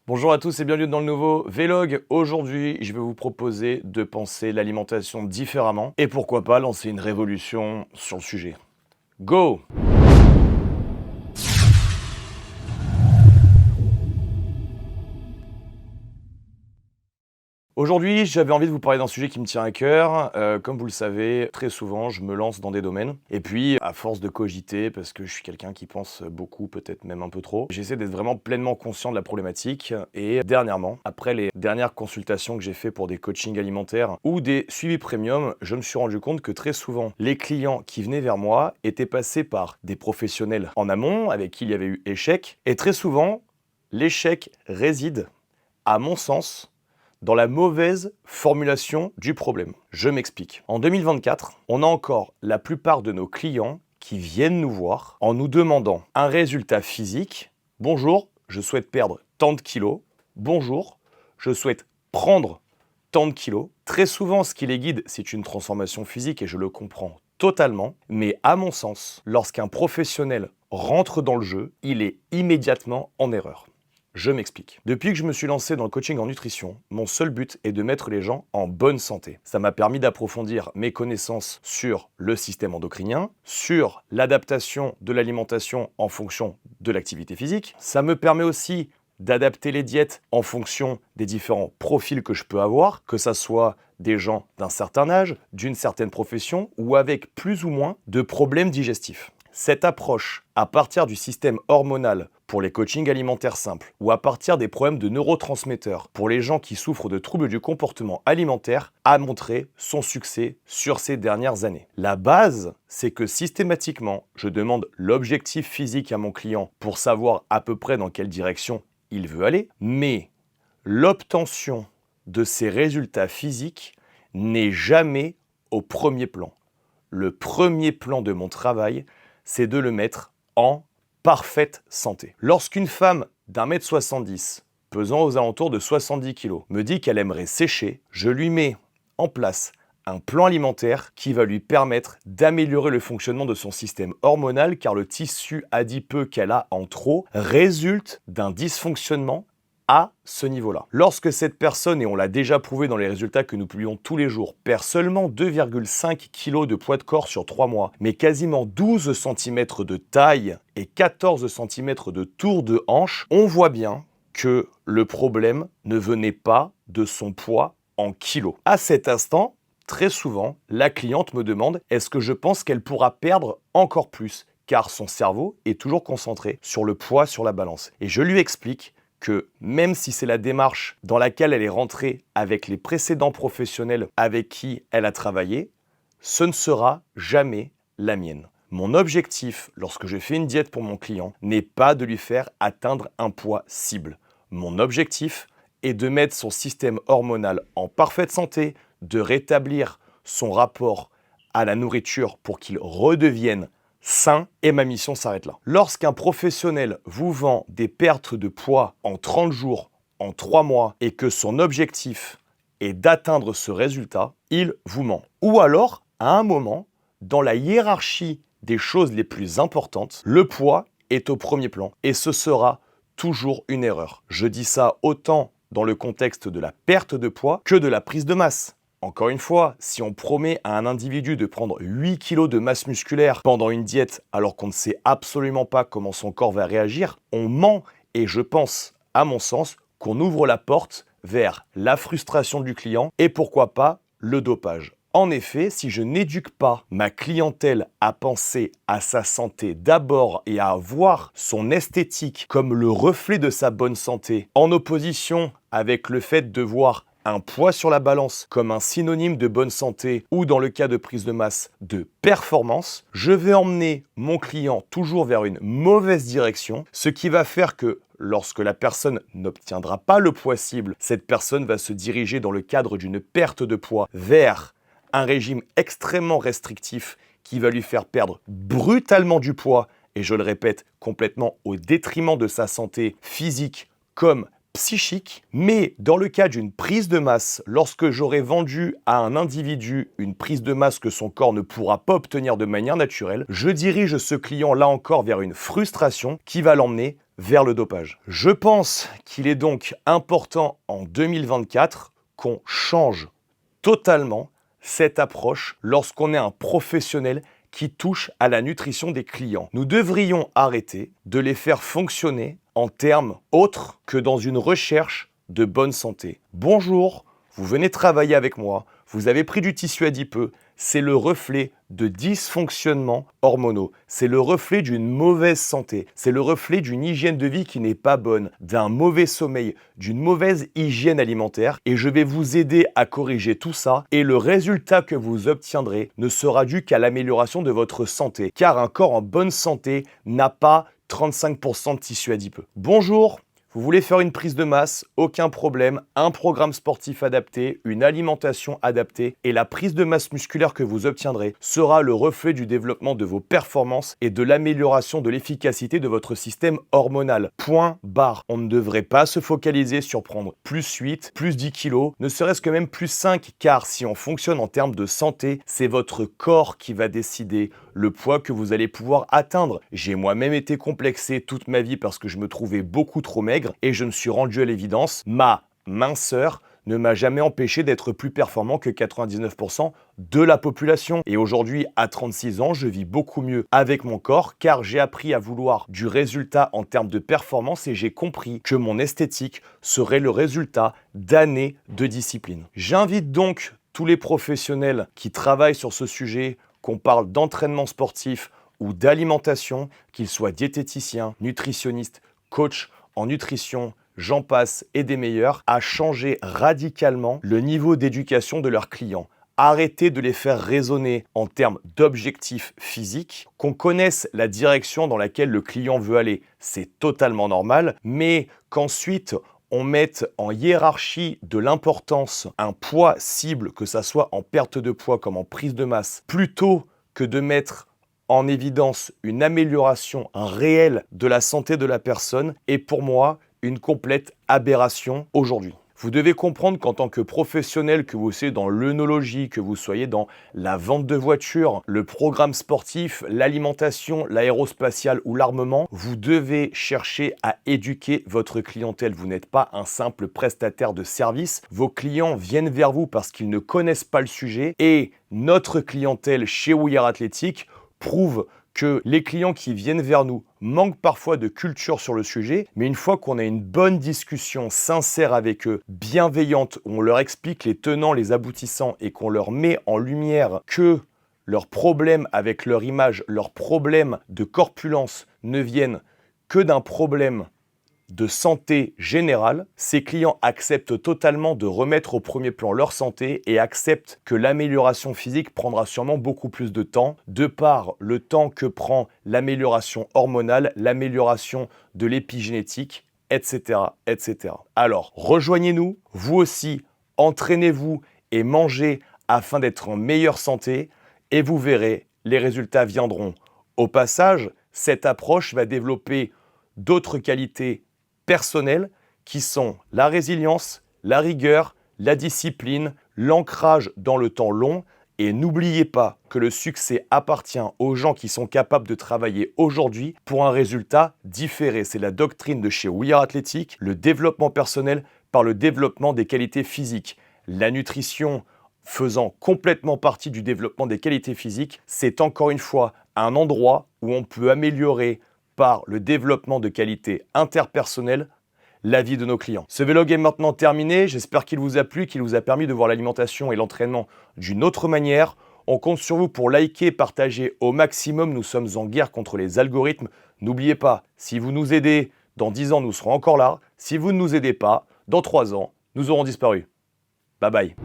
Bonjour à tous et bienvenue dans le nouveau Vlog. Aujourd'hui, je vais vous proposer de penser l'alimentation différemment et pourquoi pas lancer une révolution sur le sujet. Go! Aujourd'hui, j'avais envie de vous parler d'un sujet qui me tient à cœur. Comme vous le savez, très souvent, je me lance dans des domaines. Et puis, à force de cogiter, parce que je suis quelqu'un qui pense beaucoup, peut-être même un peu trop, j'essaie d'être vraiment pleinement conscient de la problématique. Et dernièrement, après les dernières consultations que j'ai fait pour des coachings alimentaires ou des suivis premium, je me suis rendu compte que très souvent, les clients qui venaient vers moi étaient passés par des professionnels en amont, avec qui il y avait eu échec. Et très souvent, l'échec réside, à mon sens, dans la mauvaise formulation du problème. Je m'explique. En 2024, on a encore la plupart de nos clients qui viennent nous voir en nous demandant un résultat physique. Bonjour, je souhaite perdre tant de kilos. Bonjour, je souhaite prendre tant de kilos. Très souvent, ce qui les guide, c'est une transformation physique et je le comprends totalement. Mais à mon sens, lorsqu'un professionnel rentre dans le jeu, il est immédiatement en erreur. Je m'explique. Depuis que je me suis lancé dans le coaching en nutrition, mon seul but est de mettre les gens en bonne santé. Ça m'a permis d'approfondir mes connaissances sur le système endocrinien, sur l'adaptation de l'alimentation en fonction de l'activité physique. Ça me permet aussi d'adapter les diètes en fonction des différents profils que je peux avoir, que ça soit des gens d'un certain âge, d'une certaine profession ou avec plus ou moins de problèmes digestifs. Cette approche, à partir du système hormonal pour les coachings alimentaires simples ou à partir des problèmes de neurotransmetteurs pour les gens qui souffrent de troubles du comportement alimentaire, a montré son succès sur ces dernières années. La base, c'est que systématiquement, je demande l'objectif physique à mon client pour savoir à peu près dans quelle direction il veut aller, mais l'obtention de ces résultats physiques n'est jamais au premier plan. Le premier plan de mon travail, c'est de le mettre en parfaite santé. Lorsqu'une femme d'1,70 m, pesant aux alentours de 70 kg, me dit qu'elle aimerait sécher, je lui mets en place un plan alimentaire qui va lui permettre d'améliorer le fonctionnement de son système hormonal car le tissu adipeux qu'elle a en trop résulte d'un dysfonctionnement à ce niveau-là. Lorsque cette personne, et on l'a déjà prouvé dans les résultats que nous publions tous les jours, perd seulement 2,5 kg de poids de corps sur 3 mois, mais quasiment 12 cm de taille et 14 cm de tour de hanche, on voit bien que le problème ne venait pas de son poids en kilos. À cet instant, très souvent, la cliente me demande « Est-ce que je pense qu'elle pourra perdre encore plus ?» car son cerveau est toujours concentré sur le poids sur la balance. Et je lui explique que même si c'est la démarche dans laquelle elle est rentrée avec les précédents professionnels avec qui elle a travaillé, ce ne sera jamais la mienne. Mon objectif, lorsque je fais une diète pour mon client, n'est pas de lui faire atteindre un poids cible. Mon objectif est de mettre son système hormonal en parfaite santé, de rétablir son rapport à la nourriture pour qu'il redevienne sain, et ma mission s'arrête là. Lorsqu'un professionnel vous vend des pertes de poids en 30 jours, en 3 mois, et que son objectif est d'atteindre ce résultat, il vous ment. Ou alors, à un moment, dans la hiérarchie des choses les plus importantes, le poids est au premier plan, et ce sera toujours une erreur. Je dis ça autant dans le contexte de la perte de poids que de la prise de masse. Encore une fois, si on promet à un individu de prendre 8 kg de masse musculaire pendant une diète alors qu'on ne sait absolument pas comment son corps va réagir, on ment et je pense, à mon sens, qu'on ouvre la porte vers la frustration du client et pourquoi pas le dopage. En effet, si je n'éduque pas ma clientèle à penser à sa santé d'abord et à voir son esthétique comme le reflet de sa bonne santé, en opposition avec le fait de voir un poids sur la balance comme un synonyme de bonne santé ou dans le cas de prise de masse de performance, je vais emmener mon client toujours vers une mauvaise direction, ce qui va faire que lorsque la personne n'obtiendra pas le poids cible, cette personne va se diriger dans le cadre d'une perte de poids vers un régime extrêmement restrictif qui va lui faire perdre brutalement du poids et je le répète, complètement au détriment de sa santé physique comme psychique, mais dans le cas d'une prise de masse, lorsque j'aurai vendu à un individu une prise de masse que son corps ne pourra pas obtenir de manière naturelle, je dirige ce client là encore vers une frustration qui va l'emmener vers le dopage. Je pense qu'il est donc important en 2024 qu'on change totalement cette approche lorsqu'on est un professionnel qui touche à la nutrition des clients. Nous devrions arrêter de les faire fonctionner en termes autres que dans une recherche de bonne santé. Bonjour, vous venez travailler avec moi, vous avez pris du tissu adipeux, c'est le reflet de dysfonctionnements hormonaux, c'est le reflet d'une mauvaise santé, c'est le reflet d'une hygiène de vie qui n'est pas bonne, d'un mauvais sommeil, d'une mauvaise hygiène alimentaire et je vais vous aider à corriger tout ça et le résultat que vous obtiendrez ne sera dû qu'à l'amélioration de votre santé car un corps en bonne santé n'a pas 35% de tissu adipeux. Bonjour. Vous voulez faire une prise de masse, aucun problème, un programme sportif adapté, une alimentation adaptée et la prise de masse musculaire que vous obtiendrez sera le reflet du développement de vos performances et de l'amélioration de l'efficacité de votre système hormonal. Point barre. On ne devrait pas se focaliser sur prendre plus 8, plus 10 kilos, ne serait-ce que même plus 5 car si on fonctionne en termes de santé, c'est votre corps qui va décider le poids que vous allez pouvoir atteindre. J'ai moi-même été complexé toute ma vie parce que je me trouvais beaucoup trop maigre et je me suis rendu à l'évidence, ma minceur ne m'a jamais empêché d'être plus performant que 99% de la population. Et aujourd'hui, à 36 ans, je vis beaucoup mieux avec mon corps car j'ai appris à vouloir du résultat en termes de performance et j'ai compris que mon esthétique serait le résultat d'années de discipline. J'invite donc tous les professionnels qui travaillent sur ce sujet, qu'on parle d'entraînement sportif ou d'alimentation, qu'ils soient diététiciens, nutritionnistes, coachs en nutrition, j'en passe et des meilleurs, à changer radicalement le niveau d'éducation de leurs clients. Arrêtez de les faire raisonner en termes d'objectifs physiques, qu'on connaisse la direction dans laquelle le client veut aller, c'est totalement normal, mais qu'ensuite on mette en hiérarchie de l'importance un poids cible, que ça soit en perte de poids comme en prise de masse, plutôt que de mettre en évidence une amélioration réelle de la santé de la personne, est pour moi une complète aberration aujourd'hui. Vous devez comprendre qu'en tant que professionnel, que vous soyez dans l'œnologie, que vous soyez dans la vente de voitures, le programme sportif, l'alimentation, l'aérospatiale ou l'armement, vous devez chercher à éduquer votre clientèle. Vous n'êtes pas un simple prestataire de service. Vos clients viennent vers vous parce qu'ils ne connaissent pas le sujet et notre clientèle chez We Are Athletic prouve que les clients qui viennent vers nous manquent parfois de culture sur le sujet, mais une fois qu'on a une bonne discussion sincère avec eux, bienveillante, où on leur explique les tenants, les aboutissants et qu'on leur met en lumière que leurs problèmes avec leur image, leurs problèmes de corpulence ne viennent que d'un problème de santé générale, ces clients acceptent totalement de remettre au premier plan leur santé et acceptent que l'amélioration physique prendra sûrement beaucoup plus de temps, de par le temps que prend l'amélioration hormonale, l'amélioration de l'épigénétique, etc., etc. Alors, rejoignez-nous, vous aussi, entraînez-vous et mangez afin d'être en meilleure santé et vous verrez, les résultats viendront. Au passage, cette approche va développer d'autres qualités personnels qui sont la résilience, la rigueur, la discipline, l'ancrage dans le temps long. Et n'oubliez pas que le succès appartient aux gens qui sont capables de travailler aujourd'hui pour un résultat différé. C'est la doctrine de chez We Are Athletic, le développement personnel par le développement des qualités physiques. La nutrition faisant complètement partie du développement des qualités physiques, c'est encore une fois un endroit où on peut améliorer par le développement de qualités interpersonnelles la vie de nos clients. Ce vlog est maintenant terminé, j'espère qu'il vous a plu, qu'il vous a permis de voir l'alimentation et l'entraînement d'une autre manière. On compte sur vous pour liker, partager au maximum, nous sommes en guerre contre les algorithmes. N'oubliez pas, si vous nous aidez, dans 10 ans nous serons encore là. Si vous ne nous aidez pas, dans 3 ans, nous aurons disparu. Bye bye.